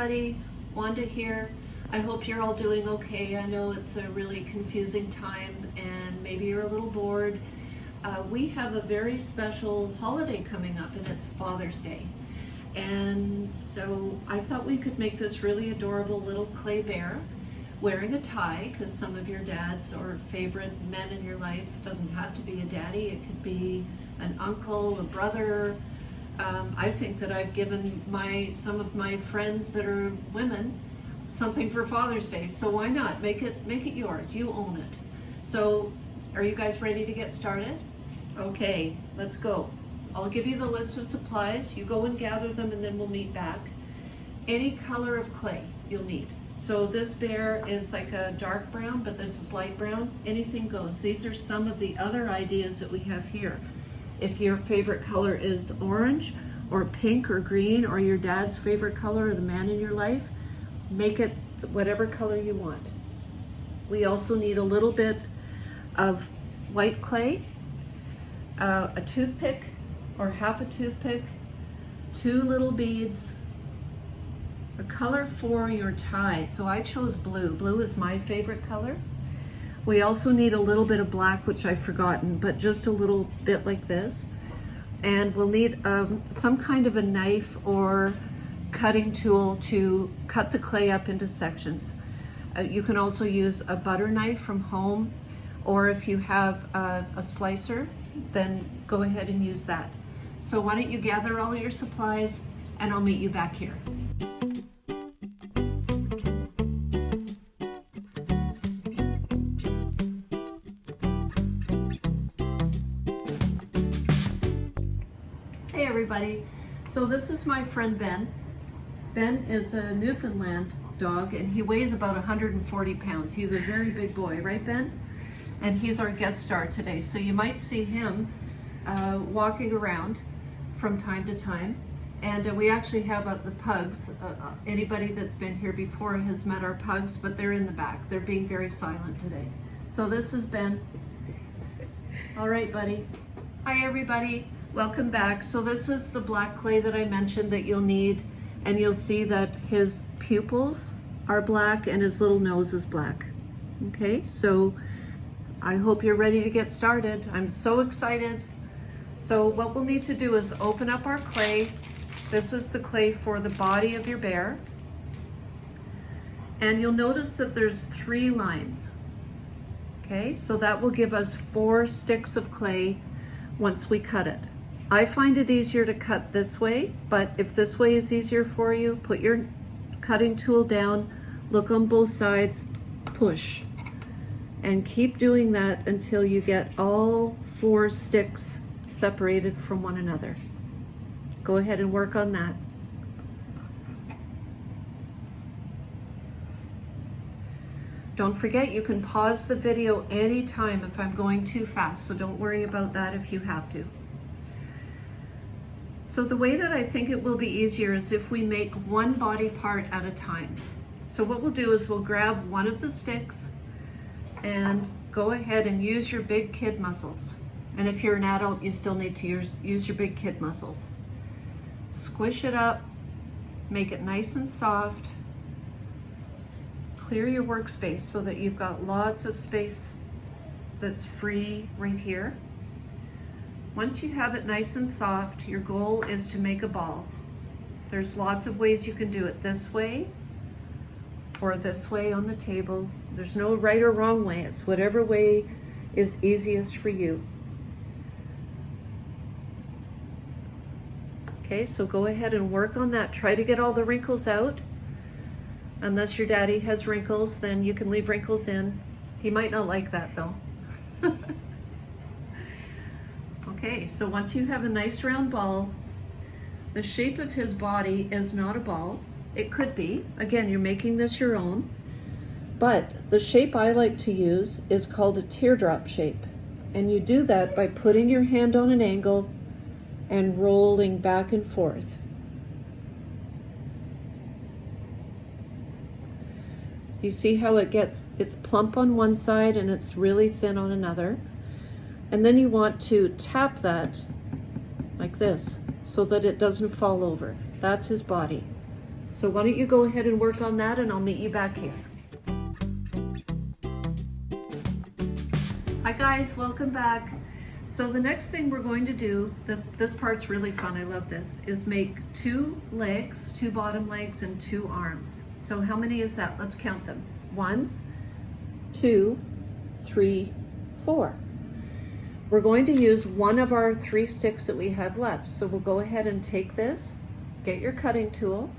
everybody, Wanda here. I hope you're all doing okay. I know it's a really confusing time and maybe you're a little bored. We have a very special holiday coming up and it's Father's Day. And so I thought we could make this really adorable little clay bear wearing a tie, because some of your dads or favorite men in your life, doesn't have to be a daddy, it could be an uncle, a brother. I think that I've given some of my friends that are women something for Father's Day, so why not make it yours? You own it. So are you guys ready to get started? Okay, let's go. I'll give you the list of supplies. You go and gather them and then we'll meet back. Any color of clay you'll need. So this bear is like a dark brown, but this is light brown. Anything goes. These are some of the other ideas that we have here. If your favorite color is orange or pink or green, or your dad's favorite color or the man in your life, make it whatever color you want. We also need a little bit of white clay, a toothpick or half a toothpick, 2 little beads, a color for your tie. So I chose blue. Blue is my favorite color. We also need a little bit of black, which I've forgotten, but just a little bit like this. And we'll need some kind of a knife or cutting tool to cut the clay up into sections. You can also use a butter knife from home, or if you have a slicer, then go ahead and use that. So why don't you gather all your supplies and I'll meet you back here. Hey everybody, so this is my friend Ben. Ben is a Newfoundland dog and he weighs about 140 pounds. He's a very big boy, right Ben? And he's our guest star today, so you might see him walking around from time to time. And we actually have the pugs. Anybody that's been here before has met our pugs, but they're in the back. They're being very silent today. So this is Ben. All right, buddy. Hi everybody. Welcome back. So this is the black clay that I mentioned that you'll need, and you'll see that his pupils are black and his little nose is black. Okay, so I hope you're ready to get started. I'm so excited. So what we'll need to do is open up our clay. This is the clay for the body of your bear. And you'll notice that there's 3 lines. Okay, so that will give us 4 sticks of clay once we cut it. I find it easier to cut this way, but if this way is easier for you, put your cutting tool down, look on both sides, push, and keep doing that until you get all 4 sticks separated from one another. Go ahead and work on that. Don't forget, you can pause the video anytime if I'm going too fast, so don't worry about that if you have to. So the way that I think it will be easier is if we make one body part at a time. So what we'll do is we'll grab one of the sticks and go ahead and use your big kid muscles. And if you're an adult, you still need to use your big kid muscles. Squish it up, make it nice and soft. Clear your workspace so that you've got lots of space that's free right here. Once you have it nice and soft, your goal is to make a ball. There's lots of ways you can do it, this way or this way on the table. There's no right or wrong way. It's whatever way is easiest for you. Okay, so go ahead and work on that. Try to get all the wrinkles out. Unless your daddy has wrinkles, then you can leave wrinkles in. He might not like that though. Okay, so once you have a nice round ball, the shape of his body is not a ball. It could be. Again, you're making this your own. But the shape I like to use is called a teardrop shape. And you do that by putting your hand on an angle and rolling back and forth. You see how it's plump on one side and it's really thin on another. And then you want to tap that like this so that it doesn't fall over. That's his body. So why don't you go ahead and work on that, and I'll meet you back here. Hi guys, welcome back. So the next thing we're going to do, this part's really fun, I love this, is make 2 legs, 2 bottom legs and 2 arms. So how many is that? Let's count them. 1, 2, 3, 4. We're going to use one of our 3 sticks that we have left. So we'll go ahead and take this, get your cutting tool,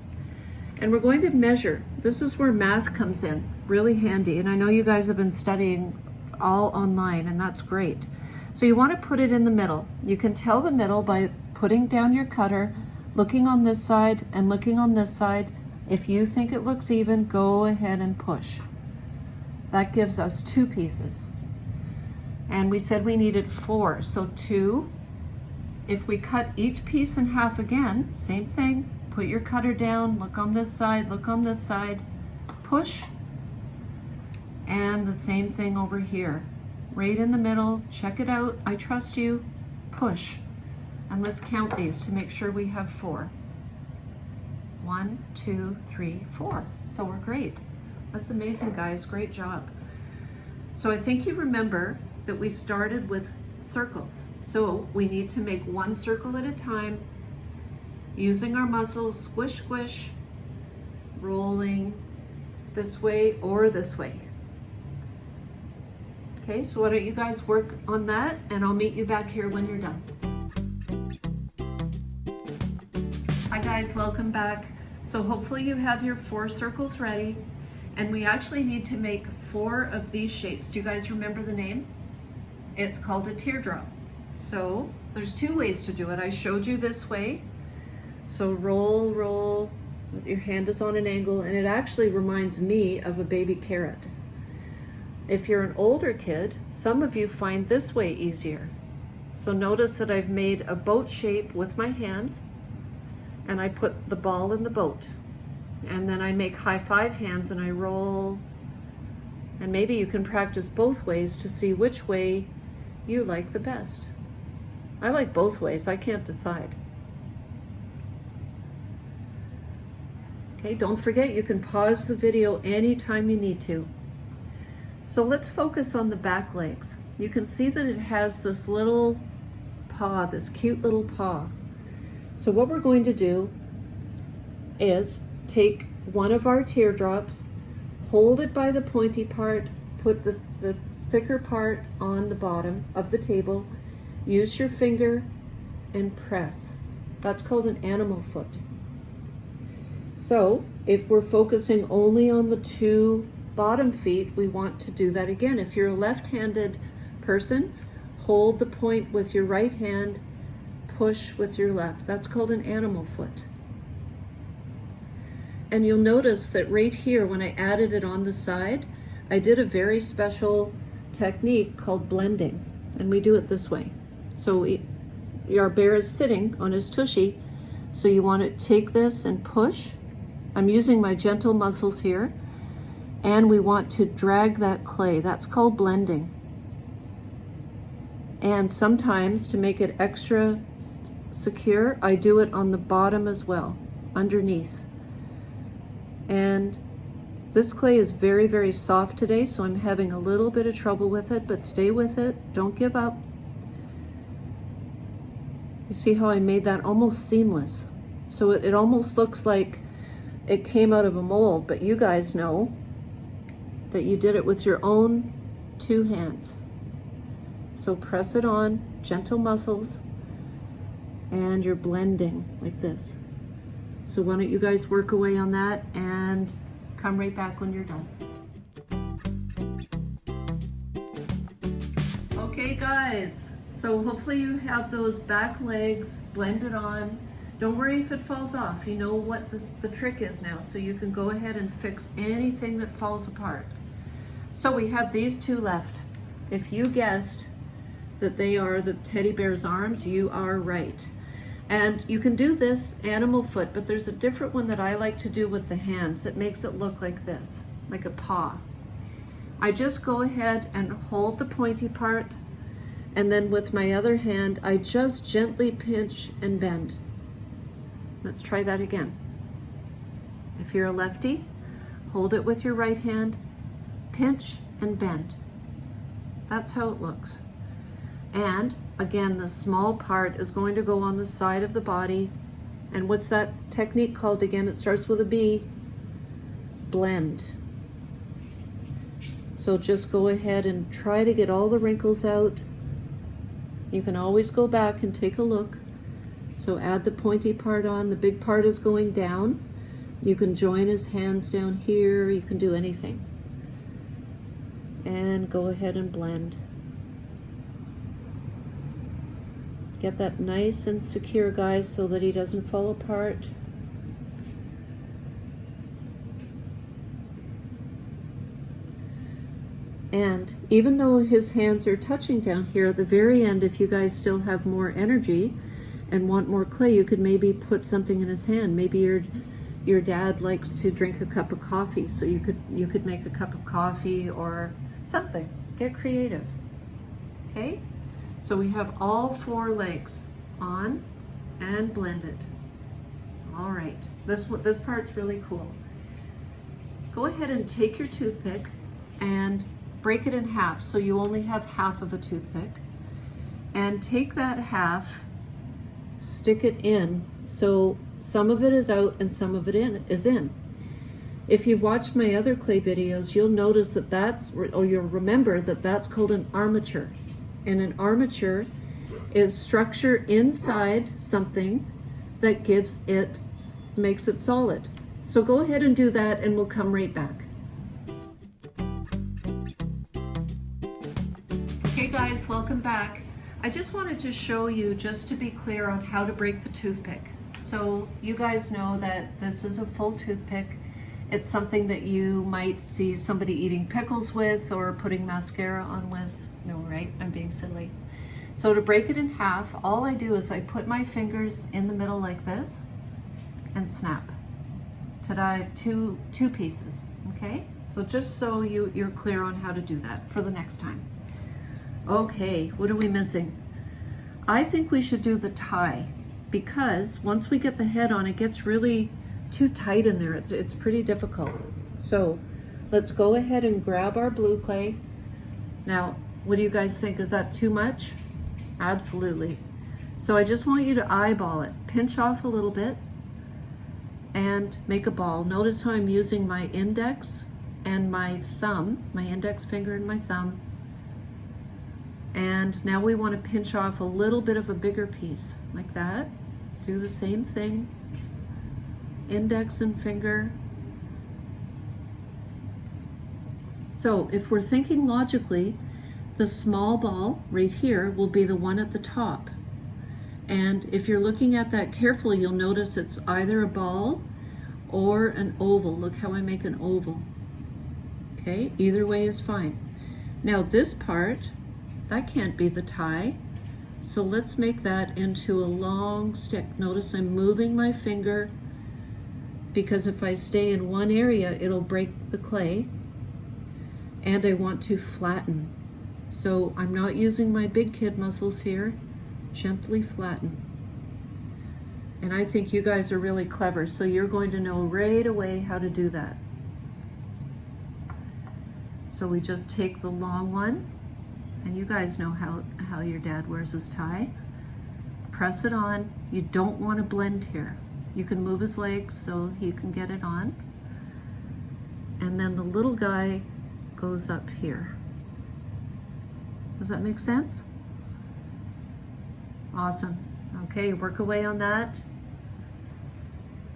and we're going to measure. This is where math comes in, really handy. And I know you guys have been studying all online, and that's great. So you want to put it in the middle. You can tell the middle by putting down your cutter, looking on this side and looking on this side. If you think it looks even, go ahead and push. That gives us 2 pieces. And we said we needed 4, so 2. If we cut each piece in half again, same thing, put your cutter down, look on this side, look on this side, push, and the same thing over here. Right in the middle, check it out, I trust you, push. And let's count these to make sure we have 4. 1, 2, 3, 4. So we're great. That's amazing, guys, great job. So I think you remember that we started with circles. So we need to make 1 circle at a time, using our muscles, squish, squish, rolling this way or this way. Okay, so why don't you guys work on that, and I'll meet you back here when you're done. Hi guys, welcome back. So hopefully you have your 4 circles ready, and we actually need to make 4 of these shapes. Do you guys remember the name? It's called a teardrop. So there's 2 ways to do it. I showed you this way. So roll, roll, your hand is on an angle, and it actually reminds me of a baby carrot. If you're an older kid, some of you find this way easier. So notice that I've made a boat shape with my hands, and I put the ball in the boat. And then I make high 5 hands and I roll. And maybe you can practice both ways to see which way you like the best. I like both ways, I can't decide. Okay, don't forget you can pause the video anytime you need to. So let's focus on the back legs. You can see that it has this little paw, this cute little paw. So what we're going to do is take one of our teardrops, hold it by the pointy part, put the thicker part on the bottom of the table, use your finger and press. That's called an animal foot. So if we're focusing only on the 2 bottom feet, we want to do that again. If you're a left-handed person, hold the point with your right hand, push with your left. That's called an animal foot. And you'll notice that right here, when I added it on the side, I did a very special technique called blending, and we do it this way. So our bear is sitting on his tushy, so you want to take this and push. I'm using my gentle muscles here, and we want to drag that clay. That's called blending. And sometimes, to make it extra secure, I do it on the bottom as well, underneath. And this clay is very, very soft today, so I'm having a little bit of trouble with it, but stay with it, don't give up. You see how I made that almost seamless? So it almost looks like it came out of a mold, but you guys know that you did it with your own 2 hands. So press it on, gentle muscles, and you're blending like this. So why don't you guys work away on that and come right back when you're done. Okay guys, so hopefully you have those back legs blended on. Don't worry if it falls off. You know what the trick is now, so you can go ahead and fix anything that falls apart. So we have these 2 left. If you guessed that they are the teddy bear's arms, you are right. And you can do this animal foot, but there's a different one that I like to do with the hands that makes it look like this, like a paw. I just go ahead and hold the pointy part, and then with my other hand, I just gently pinch and bend. Let's try that again. If you're a lefty, hold it with your right hand, pinch and bend. That's how it looks. And again, the small part is going to go on the side of the body. And what's that technique called again? It starts with a B. Blend. So just go ahead and try to get all the wrinkles out. You can always go back and take a look. So add the pointy part on. The big part is going down. You can join his hands down here. You can do anything. And go ahead and blend. Get that nice and secure, guys, so that he doesn't fall apart. And even though his hands are touching down here, at the very end, if you guys still have more energy and want more clay, you could maybe put something in his hand. Maybe your dad likes to drink a cup of coffee, so you could make a cup of coffee or something. Get creative. Okay? So we have all 4 legs on and blended. All right, this part's really cool. Go ahead and take your toothpick and break it in half, so you only have half of a toothpick. And take that half, stick it in, so some of it is out and some of it is in. If you've watched my other clay videos, you'll notice that you'll remember that that's called an armature. And an armature is structure inside something that makes it solid. So go ahead and do that and we'll come right back. Okay guys, welcome back. I just wanted to show you, just to be clear on how to break the toothpick. So you guys know that this is a full toothpick. It's something that you might see somebody eating pickles with or putting mascara on with. No, right? I'm being silly. So to break it in half, all I do is I put my fingers in the middle like this and snap. Ta-da, I have two pieces, okay? So just so you're clear on how to do that for the next time. Okay, what are we missing? I think we should do the tie, because once we get the head on, it gets really too tight in there. It's pretty difficult. So let's go ahead and grab our blue clay. Now, what do you guys think? Is that too much? Absolutely. So I just want you to eyeball it. Pinch off a little bit and make a ball. Notice how I'm using my index and my thumb, my index finger and my thumb. And now we want to pinch off a little bit of a bigger piece, like that. Do the same thing. Index and finger. So if we're thinking logically, the small ball right here will be the one at the top. And if you're looking at that carefully, you'll notice it's either a ball or an oval. Look how I make an oval. Okay, either way is fine. Now this part, that can't be the tie. So let's make that into a long stick. Notice I'm moving my finger, because if I stay in one area, it'll break the clay. And I want to flatten. So I'm not using my big kid muscles here. Gently flatten. And I think you guys are really clever, so you're going to know right away how to do that. So we just take the long one, and you guys know how your dad wears his tie. Press it on. You don't want to blend here. You can move his legs so he can get it on. And then the little guy goes up here. Does that make sense? Awesome. Okay, work away on that.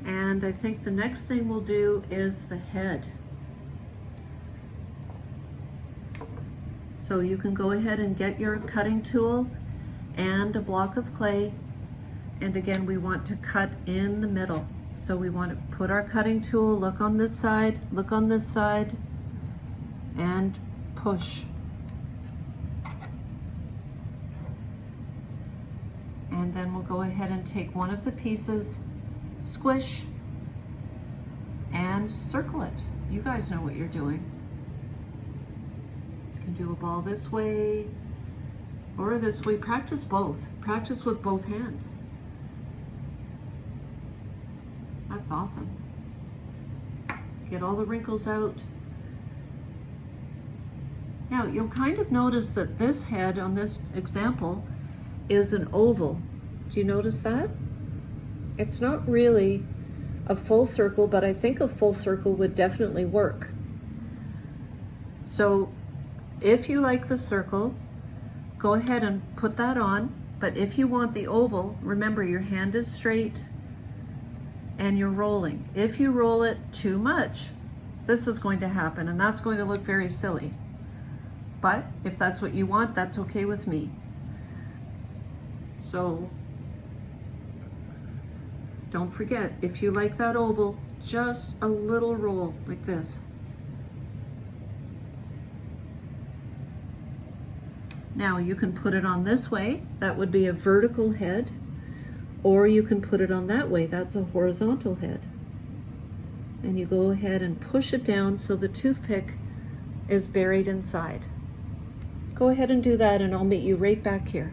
And I think the next thing we'll do is the head. So you can go ahead and get your cutting tool and a block of clay. And again, we want to cut in the middle. So we want to put our cutting tool, look on this side, look on this side, and push. And then we'll go ahead and take one of the pieces, squish, and circle it. You guys know what you're doing. You can do a ball this way or this way. Practice both. Practice with both hands. That's awesome. Get all the wrinkles out. Now you'll kind of notice that this head on this example is an oval. Do you notice that? It's not really a full circle, but I think a full circle would definitely work. So if you like the circle, go ahead and put that on. But if you want the oval, remember your hand is straight and you're rolling. If you roll it too much, this is going to happen, and that's going to look very silly. But if that's what you want, that's okay with me. So don't forget, if you like that oval, just a little roll like this. Now you can put it on this way, that would be a vertical head, or you can put it on that way, that's a horizontal head. And you go ahead and push it down so the toothpick is buried inside. Go ahead and do that and I'll meet you right back here.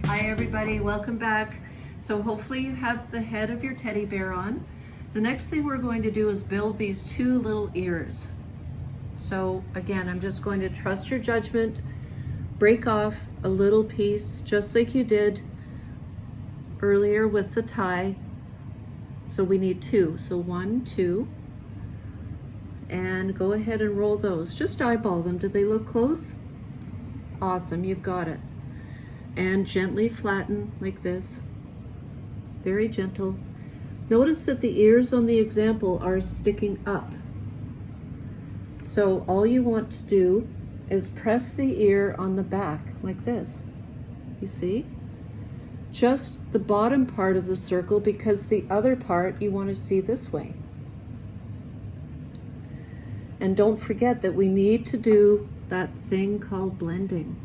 Hi everybody, welcome back. So hopefully you have the head of your teddy bear on. The next thing we're going to do is build these two little ears. So again, I'm just going to trust your judgment, break off a little piece just like you did earlier with the tie. So we need two, so 1, 2, and go ahead and roll those. Just eyeball them. Do they look close? Awesome, you've got it. And gently flatten like this, very gentle. Notice that the ears on the example are sticking up. So all you want to do is press the ear on the back like this. You see? Just the bottom part of the circle, because the other part you want to see this way. And don't forget that we need to do that thing called blending.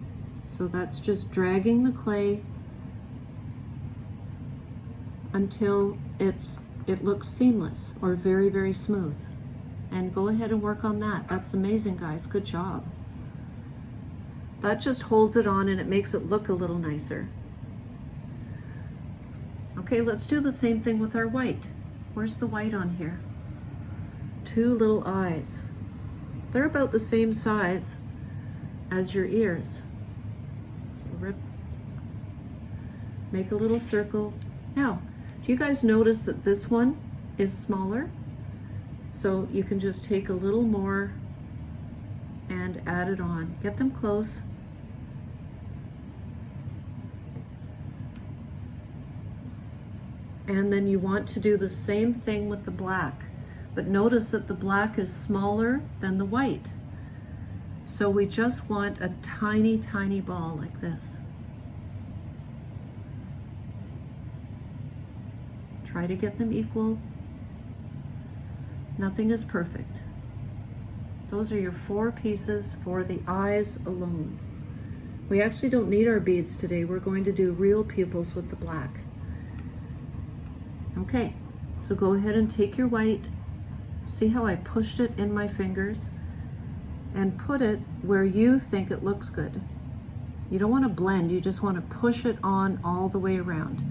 So that's just dragging the clay until it looks seamless or very, very smooth. And go ahead and work on that. That's amazing, guys. Good job. That just holds it on and it makes it look a little nicer. Okay, let's do the same thing with our white. Where's the white on here? Two little eyes. They're about the same size as your ears. So make a little circle. Now, do you guys notice that this one is smaller? So you can just take a little more and add it on. Get them close. And then you want to do the same thing with the black. But notice that the black is smaller than the white. So we just want a tiny, tiny ball like this. Try to get them equal. Nothing is perfect. Those are your 4 pieces for the eyes alone. We actually don't need our beads today. We're going to do real pupils with the black. Okay, so go ahead and take your white. See how I pushed it in my fingers? And put it where you think it looks good. You don't want to blend, you just want to push it on all the way around.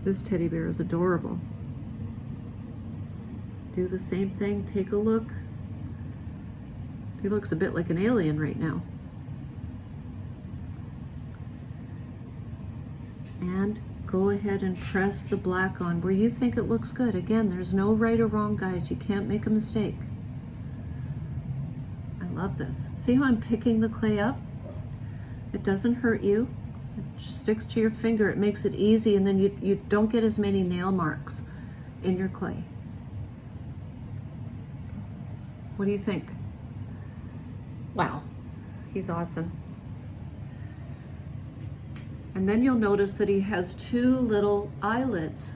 This teddy bear is adorable. Do the same thing, take a look. He looks a bit like an alien right now. And go ahead and press the black on where you think it looks good. Again, there's no right or wrong, guys. You can't make a mistake. I love this. See how I'm picking the clay up? It doesn't hurt you. It sticks to your finger. It makes it easy, and then you don't get as many nail marks in your clay. What do you think? Wow, he's awesome. And then you'll notice that he has 2 little eyelids.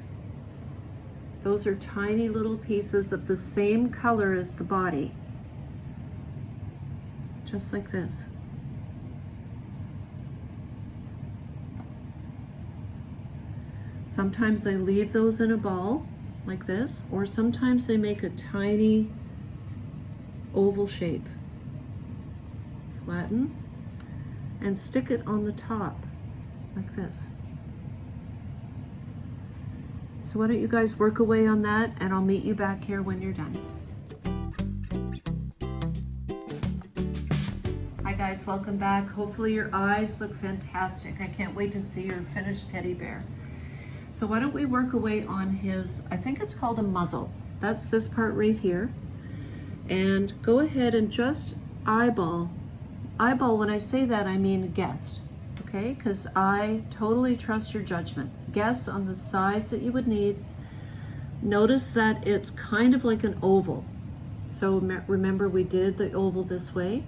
Those are tiny little pieces of the same color as the body. Just like this. Sometimes they leave those in a ball like this, or sometimes they make a tiny oval shape. Flatten and stick it on the top like this. So why don't you guys work away on that, and I'll meet you back here when you're done. Hi guys, welcome back. Hopefully your eyes look fantastic. I can't wait to see your finished teddy bear. So why don't we work away on his, I think it's called a muzzle. That's this part right here. And go ahead and just eyeball. When I say that, I mean guess, okay? Because I totally trust your judgment. Guess on the size that you would need. Notice that it's kind of like an oval. So remember, we did the oval this way.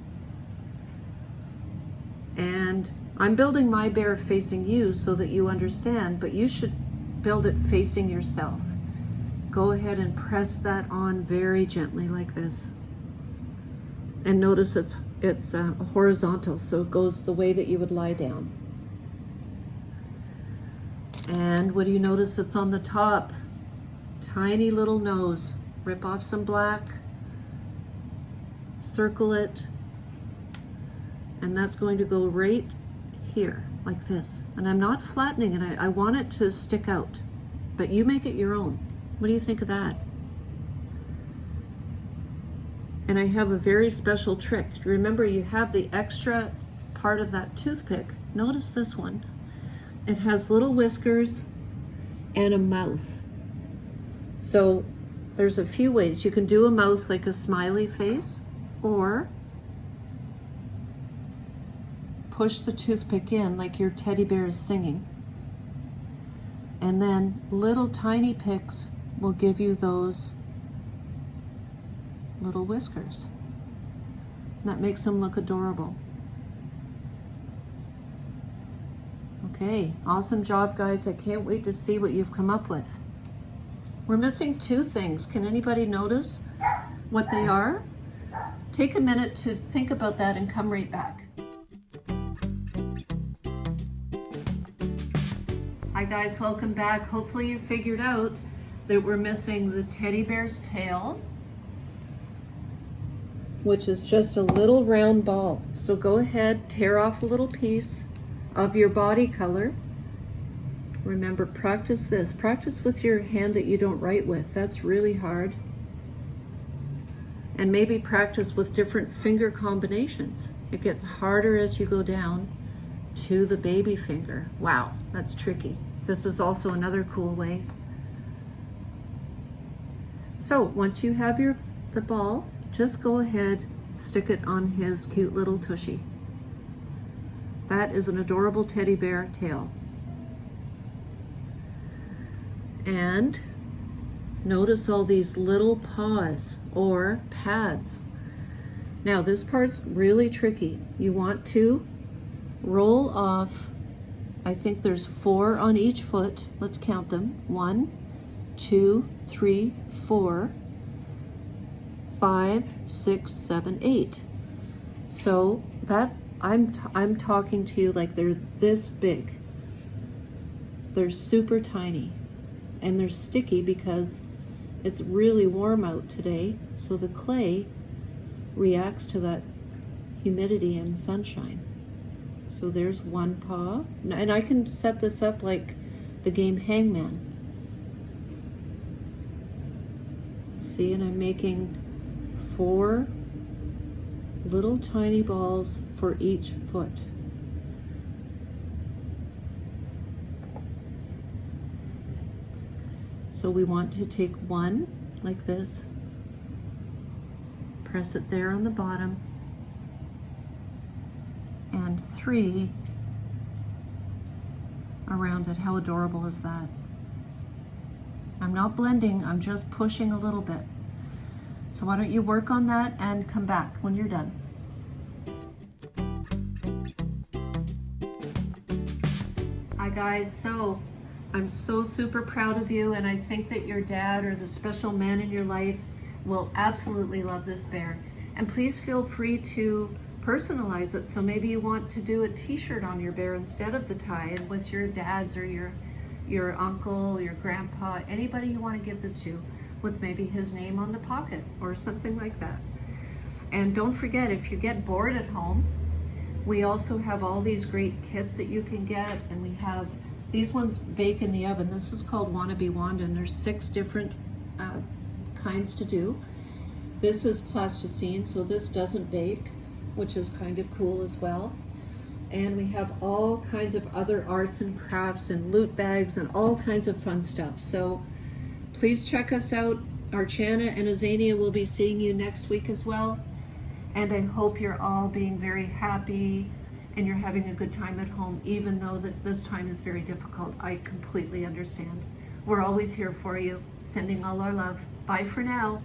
And I'm building my bear facing you so that you understand, but you should build it facing yourself. Go ahead and press that on very gently like this. And notice it's horizontal, so it goes the way that you would lie down. And what do you notice that's on the top? Tiny little nose. Rip off some black, circle it, and that's going to go right here, like this. And I'm not flattening it, I want it to stick out, but you make it your own. What do you think of that? And I have a very special trick. Remember, you have the extra part of that toothpick. Notice this one. It has little whiskers and a mouth. So there's a few ways. You can do a mouth like a smiley face, or push the toothpick in like your teddy bear is singing. And then little tiny picks will give you those little whiskers. That makes them look adorable. Okay, awesome job guys. I can't wait to see what you've come up with. We're missing two things. Can anybody notice what they are? Take a minute to think about that and come right back. Hi guys, welcome back. Hopefully you figured out that we're missing the teddy bear's tail, which is just a little round ball. So go ahead, tear off a little piece of your body color. Remember, practice this. Practice with your hand that you don't write with. That's really hard. And maybe practice with different finger combinations. It gets harder as you go down to the baby finger. Wow, that's tricky. This is also another cool way. So once you have the ball, just go ahead, stick it on his cute little tushy. That is an adorable teddy bear tail. And notice all these little paws or pads. Now this part's really tricky. You want to roll off, I think there's 4 on each foot. Let's count them. 1, 2, 3, 4, 5, 6, 7, 8. So that I'm talking to you like they're this big. They're super tiny, and they're sticky because it's really warm out today, so the clay reacts to that humidity and sunshine. So there's one paw, and I can set this up like the game Hangman. See, and I'm making 4 little tiny balls for each foot. So we want to take 1 like this, press it there on the bottom, and 3 around it. How adorable is that? I'm not blending, I'm just pushing a little bit. So why don't you work on that and come back when you're done. Hi guys, so I'm so super proud of you, and I think that your dad or the special man in your life will absolutely love this bear. And please feel free to personalize it. So maybe you want to do a t-shirt on your bear instead of the tie, and with your dad's or your uncle, your grandpa, anybody you want to give this to, with maybe his name on the pocket or something like that. And don't forget, if you get bored at home, we also have all these great kits that you can get, and we have These ones bake in the oven. This is called Wannabe Wanda, and there's 6 different kinds to do. This is plasticine, so this doesn't bake, which is kind of cool as well. And we have all kinds of other arts and crafts and loot bags and all kinds of fun stuff. So please check us out. Archana and Azania will be seeing you next week as well. And I hope you're all being very happy and you're having a good time at home, even though that this time is very difficult. I completely understand. We're always here for you, sending all our love. Bye for now.